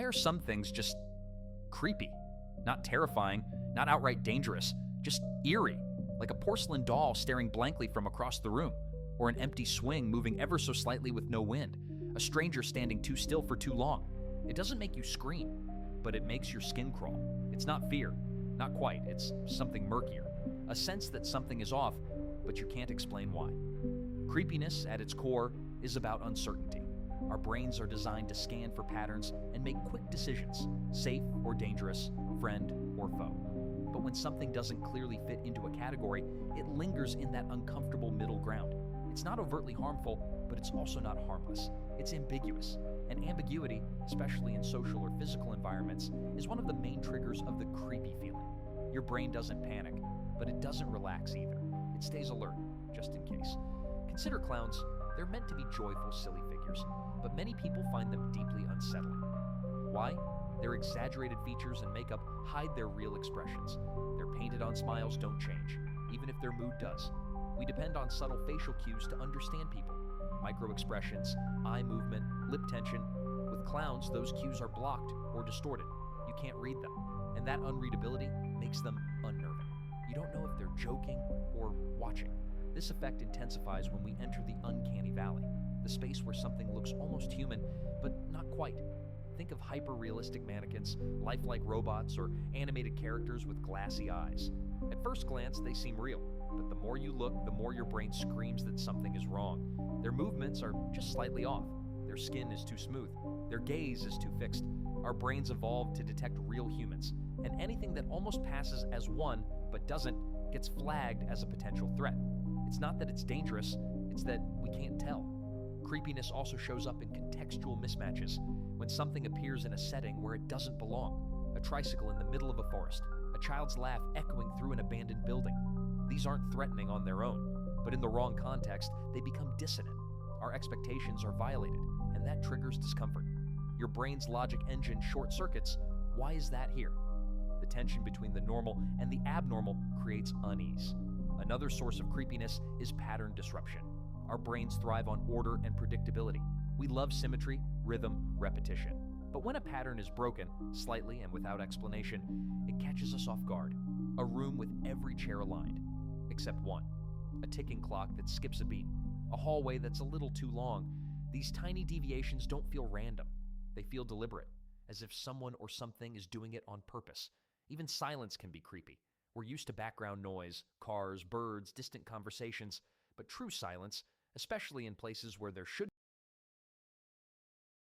Why are some things just creepy? Not terrifying, not outright dangerous, just eerie, like a porcelain doll staring blankly from across the room, or an empty swing moving ever so slightly with no wind, a stranger standing too still for too long. It doesn't make you scream, but it makes your skin crawl. It's not fear, not quite, it's something murkier, a sense that something is off, but you can't explain why. Creepiness, at its core, is about uncertainty. Our brains are designed to scan for patterns and make quick decisions, safe or dangerous, friend or foe. But when something doesn't clearly fit into a category, it lingers in that uncomfortable middle ground. It's not overtly harmful, but it's also not harmless. It's ambiguous. And ambiguity, especially in social or physical environments, is one of the main triggers of the creepy feeling. Your brain doesn't panic, but it doesn't relax either. It stays alert, just in case. Consider clowns. They're meant to be joyful, silly figures, but many people find them deeply unsettling. Why? Their exaggerated features and makeup hide their real expressions. Their painted-on smiles don't change, even if their mood does. We depend on subtle facial cues to understand people. Micro-expressions, eye movement, lip tension. With clowns, those cues are blocked or distorted. You can't read them, and that unreadability makes them unnerving. You don't know if they're joking or watching. This effect intensifies when we enter the uncanny valley, the space where something looks almost human, but not quite. Think of hyper-realistic mannequins, lifelike robots, or animated characters with glassy eyes. At first glance, they seem real, but the more you look, the more your brain screams that something is wrong. Their movements are just slightly off. Their skin is too smooth. Their gaze is too fixed. Our brains evolved to detect real humans, and anything that almost passes as one, but doesn't, gets flagged as a potential threat. It's not that it's dangerous, it's that we can't tell. Creepiness also shows up in contextual mismatches, when something appears in a setting where it doesn't belong. A tricycle in the middle of a forest, a child's laugh echoing through an abandoned building. These aren't threatening on their own, but in the wrong context, they become dissonant. Our expectations are violated, and that triggers discomfort. Your brain's logic engine short circuits. Why is that here? The tension between the normal and the abnormal creates unease. Another source of creepiness is pattern disruption. Our brains thrive on order and predictability. We love symmetry, rhythm, repetition. But when a pattern is broken, slightly and without explanation, it catches us off guard. A room with every chair aligned, except one. A ticking clock that skips a beat. A hallway that's a little too long. These tiny deviations don't feel random. They feel deliberate, as if someone or something is doing it on purpose. Even silence can be creepy. We're used to background noise, cars, birds, distant conversations, but true silence, especially in places where there should